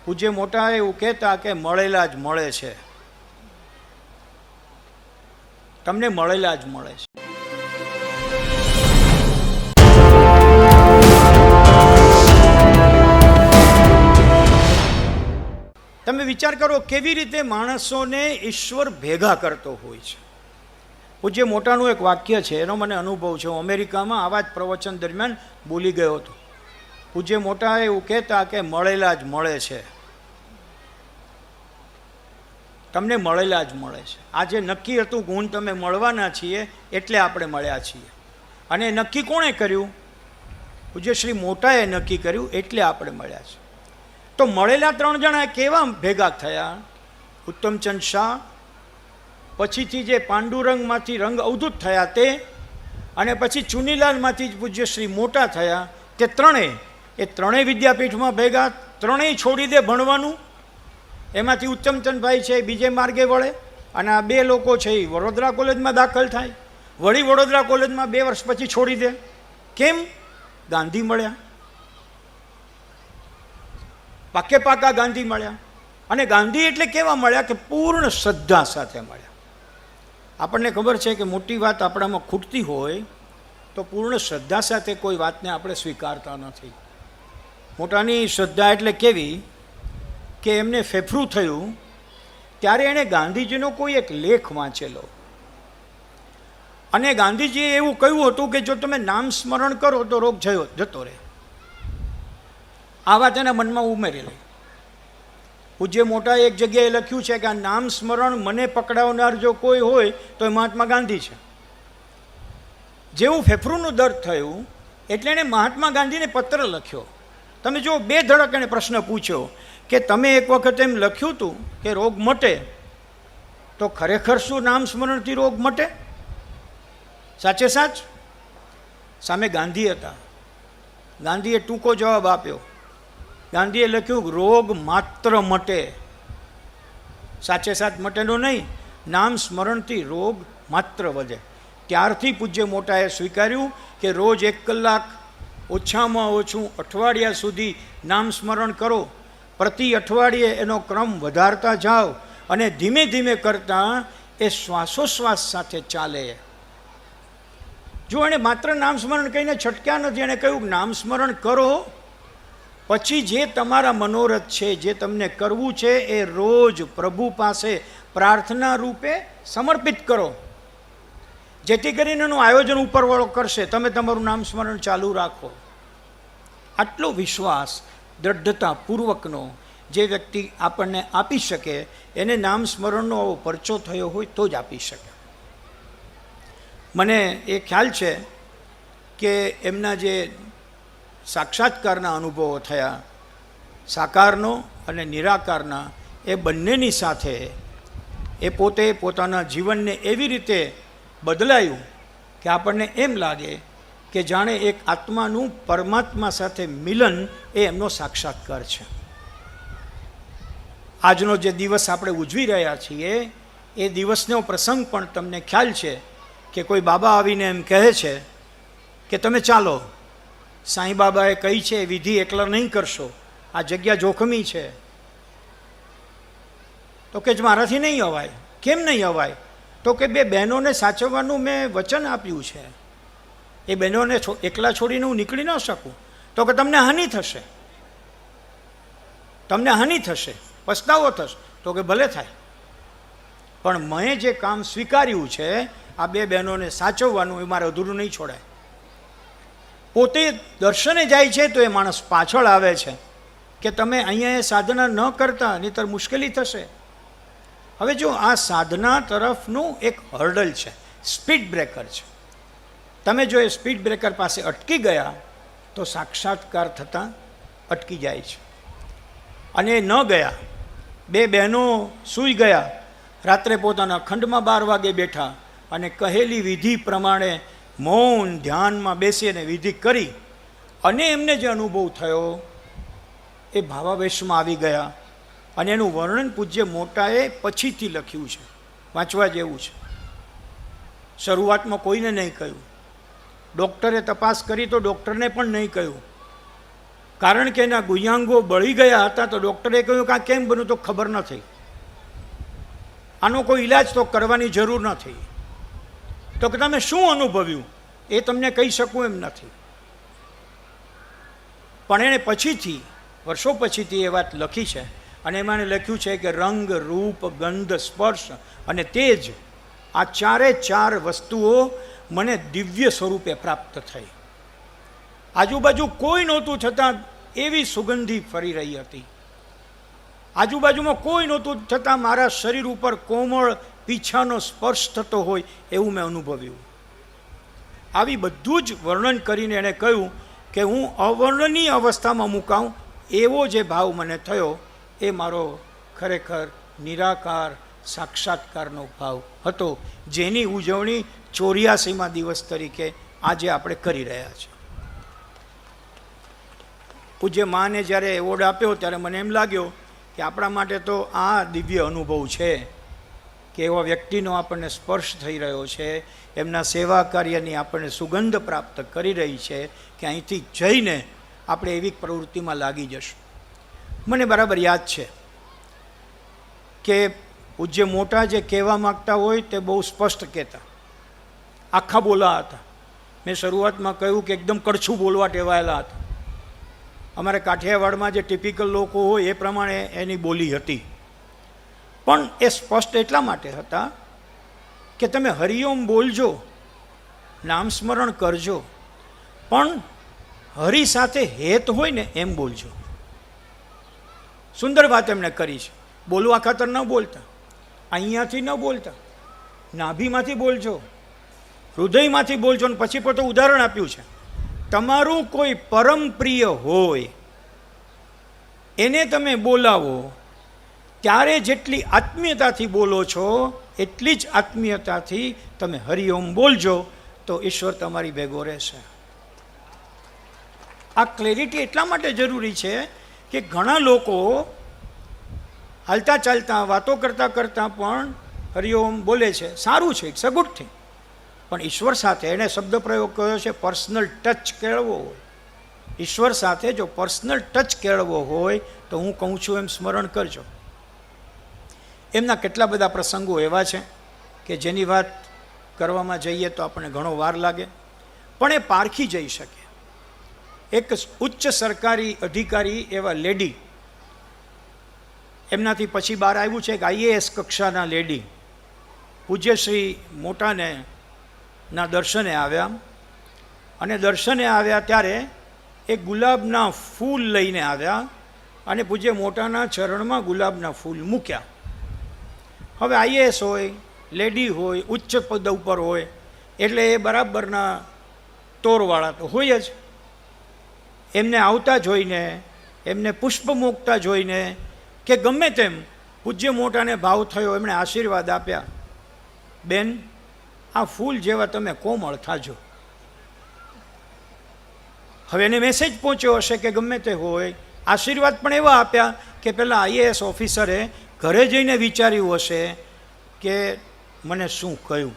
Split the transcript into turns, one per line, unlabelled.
પૂજ્ય મોટા એવું કહેતા કે મળેલા જ મળે છે, તમને મળેલા જ મળે છે. તમે વિચાર કરો કેવી રીતે માણસોને ઈશ્વર ભેગા કરતો હોય છે. પૂજ્ય મોટાનું એક વાક્ય છે, એનો મને અનુભવ છે. હું અમેરિકામાં આવા જ પ્રવચન દરમિયાન બોલી ગયો હતો. પૂજ્ય મોટા એવું કહેતા કે મળેલા જ મળે છે, તમને મળેલા જ મળે છે. આજે નક્કી હતું કે હું તમે મળવાના છીએ એટલે આપણે મળ્યા છીએ, અને નક્કી કોણે કર્યું? પૂજ્ય શ્રી મોટાએ નક્કી કર્યું એટલે આપણે મળ્યા છીએ. તો મળેલા 3 જણા કેવા ભેગા થયા? ઉત્તમચંદ શાહ, પછીથી જે પાંડુરંગમાંથી રંગ અવધૂત થયા તે, અને પછી ચુનીલાલમાંથી જ પૂજ્ય શ્રી મોટા થયા. તે ત્રણેય વિદ્યાપીઠમાં ભેગા, ત્રણેય છોડી દે ભણવાનું. એમાંથી ઉત્તમચંદભાઈ છે બીજે માર્ગે વળે, અને આ 2 લોકો છે એ વડોદરા કોલેજમાં દાખલ થાય, વળી વડોદરા કોલેજમાં 2 વર્ષ પછી છોડી દે. કેમ? ગાંધી મળ્યા, પાકે પાકા ગાંધી મળ્યા. અને ગાંધી એટલે કેવા મળ્યા કે પૂર્ણ શ્રદ્ધા સાથે મળ્યા. આપણને ખબર છે કે મોટી વાત આપણામાં ખૂટતી હોય તો પૂર્ણ શ્રદ્ધા સાથે કોઈ વાતને આપણે સ્વીકારતા નથી. મોટાની શ્રદ્ધા એટલે કેવી કે એમને ફેફરું થયું ત્યારે એણે ગાંધીજીનો કોઈ એક લેખ વાંચેલો, અને ગાંધીજીએ એવું કહ્યું હતું કે જો તમે નામ સ્મરણ કરો તો રોગ જતો રહે. આ વાત એના મનમાં ઉમેરી લઈ. પૂજ્ય મોટા એક જગ્યાએ લખ્યું છે કે આ નામ સ્મરણ મને પકડાવનાર જો કોઈ હોય તો એ મહાત્મા ગાંધી છે. જેવું ફેફરૂનું દર્દ થયું એટલે એણે મહાત્મા ગાંધીને પત્ર લખ્યો. તમે જો 2 ધડક એણે પ્રશ્ન પૂછ્યો કે તમે એક વખત એમ લખ્યું હતું કે રોગ મટે, તો ખરેખર શું નામ સ્મરણથી રોગ મટે? સાચે સાચ? સામે ગાંધી હતા. ગાંધીએ ટૂંકો જવાબ આપ્યો. ગાંધીએ લખ્યું રોગ માત્ર મટે, સાચે સાચ મટેનો નહીં, નામ સ્મરણથી રોગ માત્ર વધે. ત્યારથી પૂજ્ય મોટાએ સ્વીકાર્યું કે રોજ 1 કલાક ઓછામાં ઓછું અઠવાડિયા સુધી નામ સ્મરણ કરો. પ્રતિ અઠવાડિયે એનો ક્રમ વધારતા જાઓ, અને ધીમે ધીમે કરતાં એ શ્વાસોશ્વાસ સાથે ચાલે. જો એણે માત્ર નામ સ્મરણ કહીને છટક્યા નથી, એણે કહ્યું નામ સ્મરણ કરો, પછી જે તમારા મનોરથ છે, જે તમને કરવું છે એ રોજ પ્રભુ પાસે પ્રાર્થના રૂપે સમર્પિત કરો, જેથી કરીને એનું આયોજન ઉપરવાળો કરશે, તમે તમારું નામ સ્મરણ ચાલુ રાખો. આટલો વિશ્વાસ દ્રઢતાપૂર્વકનો જે વ્યક્તિ આપણને આપી શકે, એને નામ સ્મરણનો આવો પરચો થયો હોય તો જ આપી શકે. મને એ ખ્યાલ છે કે એમના જે સાક્ષાત્કારના અનુભવો થયા, સાકારનો અને નિરાકારના, એ બંનેની સાથે એ પોતે પોતાના જીવનને એવી રીતે બદલાયું કે આપણને એમ લાગે કે જાણે એક આત્માનું પરમાત્મા સાથે મિલન એ એમનો સાક્ષાત્કાર છે. આજનો જે દિવસ આપણે ઉજવી રહ્યા છીએ એ દિવસનો પ્રસંગ પણ તમને ખ્યાલ છે કે કોઈ બાબા આવીને એમ કહે છે કે તમે ચાલો, સાંઈ બાબાએ કહી છે વિધિ એકલા નહીં કરશો, આ જગ્યા જોખમી છે. તો કે મારાથી નહીં અવાય. કેમ નહીં અવાય? તો કે 2 બહેનોને સાચવવાનું મેં વચન આપ્યું છે, એ બહેનોને એકલા છોડીને હું નીકળી ન શકું. તો કે તમને હાનિ થશે, તમને હાનિ થશે, પસ્તાવો થશે. તો કે ભલે થાય, પણ મેં જે કામ સ્વીકાર્યું છે આ 2 બહેનોને સાચવવાનું, એ મારે અધૂરું નહીં છોડાય. પોતે દર્શને જાય છે તો એ માણસ પાછળ આવે છે કે તમે અહીંયા એ સાધના ન કરતા, નહીંતર મુશ્કેલી થશે. હવે જો આ સાધના તરફનું એક હર્ડલ છે, સ્પીડ બ્રેકર છે. તમે જો એ સ્પીડ બ્રેકર પાસે અટકી ગયા તો સાક્ષાત્કાર થતાં અટકી જાય છે. અને ન ગયા, 2 બહેનો સૂઈ ગયા, રાત્રે પોતાના ખંડમાં 12 વાગે બેઠા અને કહેલી વિધિ પ્રમાણે મૌન ધ્યાનમાં બેસીને વિધિ કરી, અને એમને જે અનુભવ થયો એ ભાવાવેશમાં આવી ગયા. અને એનું વર્ણન પૂજ્ય મોટાએ પછીથી લખ્યું છે, વાંચવા જેવું છે. શરૂઆતમાં કોઈને નહીં કહ્યું, ડૉક્ટરે તપાસ કરી તો ડૉક્ટરને પણ નહીં કહ્યું, કારણ કે એના ગુયાંગો બળી ગયા હતા. તો ડૉક્ટરે કહ્યું કે આ કેમ બન્યું? તો ખબર નથી, આનો કોઈ ઈલાજ તો કરવાની જરૂર નથી. તો કે તમે શું અનુભવ્યું એ તમને કહી શકું એમ નથી. પણ એણે પછીથી, વર્ષો પછીથી એ વાત લખી છે, અને એમાં એને લખ્યું છે કે રંગ, રૂપ, ગંધ, સ્પર્શ અને તેજ, આ ચારે ચાર વસ્તુઓ મને દિવ્ય સ્વરૂપે પ્રાપ્ત થઈ. આજુબાજુ કોઈ નહોતું, છતાં એવી સુગંધી ફરી રહી હતી. આજુબાજુમાં કોઈ નહોતું, છતાં મારા શરીર ઉપર કોમળ પીછાનો સ્પર્શ થતો હોય એવું મેં અનુભવ્યું. આવી બધું જ વર્ણન કરીને એણે કહ્યું કે હું અવર્ણનીય અવસ્થામાં મુકાઉં એવો જે ભાવ મને થયો એ મારો ખરેખર નિરાકાર સાક્ષાત્કારનો ભાવ હતો, જેની ઉજવણી 84મા દિવસ તરીકે આજે આપણે કરી રહ્યા છીએ. પૂજ્ય માને જ્યારે એવોર્ડ આપ્યો ત્યારે મને એમ લાગ્યો કે આપણા માટે તો આ દિવ્ય અનુભવ છે કે એવા વ્યક્તિનો આપણને સ્પર્શ થઈ રહ્યો છે, એમના સેવા કાર્યની આપણને સુગંધ પ્રાપ્ત કરી રહી છે કે અહીંથી જઈને આપણે એવી પ્રવૃત્તિમાં લાગી જશું. મને બરાબર યાદ છે કે પૂજ્ય મોટા જે કહેવા માગતા હોય તે બહુ સ્પષ્ટ કહેતા, આખા બોલા હતા. મેં શરૂઆતમાં કહ્યું કે એકદમ કડછું બોલવા ટેવાયેલા હતા. અમારે કાઠિયાવાડમાં જે ટિપિકલ લોકો હોય એ પ્રમાણે એની બોલી હતી. પણ એ સ્પષ્ટ એટલા માટે હતા કે તમે હરિઓમ બોલજો, નામ સ્મરણ કરજો, પણ હરિ સાથે હેત હોય ને એમ બોલજો. સુંદર વાત એમણે કરી છે. બોલવા ખાતર ન બોલતા, અહીંયાથી ન બોલતા, નાભીમાંથી બોલજો, હૃદયમાંથી બોલજો. અને પછી પોતે ઉદાહરણ આપ્યું છે, તમારું કોઈ પરમ પ્રિય હોય એને તમે બોલાવો, ત્યારે જેટલી આત્મીયતાથી બોલો છો એટલી જ આત્મીયતાથી તમે હરિઓમ બોલજો, તો ઈશ્વર તમારી ભેગો રહેશે. આ ક્લેરિટી એટલા માટે જરૂરી છે કે ઘણા લોકો હાલતા ચાલતા વાતો કરતાં કરતાં પણ હરિઓમ બોલે છે. સારું છે, ઇટ્સ અ ગુડ થિંગ. પણ ઈશ્વર સાથે એણે શબ્દ પ્રયોગ કર્યો છે પર્સનલ ટચ કેળવો હોય. ઈશ્વર સાથે જો પર્સનલ ટચ કેળવો હોય તો હું કહું છું એમ સ્મરણ કરજો. એમના કેટલા બધા પ્રસંગો એવા છે કે જેની વાત કરવામાં જઈએ તો આપણને ઘણો વાર લાગે, પણ એ પારખી જઈ શકે. એક ઉચ્ચ સરકારી અધિકારી એવા લેડી, એમનાથી પછી બહાર આવ્યું છે કે આઈએએસ કક્ષાના લેડી પૂજ્ય શ્રી મોટાને ના દર્શને આવ્યા. અને દર્શને આવ્યા ત્યારે એ ગુલાબના ફૂલ લઈને આવ્યા અને પૂજ્ય મોટાના ચરણમાં ગુલાબના ફૂલ મૂક્યા. હવે આઈએએસ હોય, લેડી હોય, ઉચ્ચ પદ ઉપર હોય એટલે એ બરાબરના તોરવાળા તો હોય જ. એમને આવતા જોઈને, એમને પુષ્પ મૂકતા જોઈને કે ગમે તેમ પૂજ્ય મોટાને ભાવ થયો, એમણે આશીર્વાદ આપ્યા, બેન આ ફૂલ જેવા તમે કોમળ થાજો. હવે એને મેસેજ પહોંચ્યો હશે કે ગમે તે હોય, આશીર્વાદ પણ એવા આપ્યા કે પેલા આઈએએસ ઓફિસરે ઘરે જઈને વિચાર્યું હશે કે મને શું કહ્યું.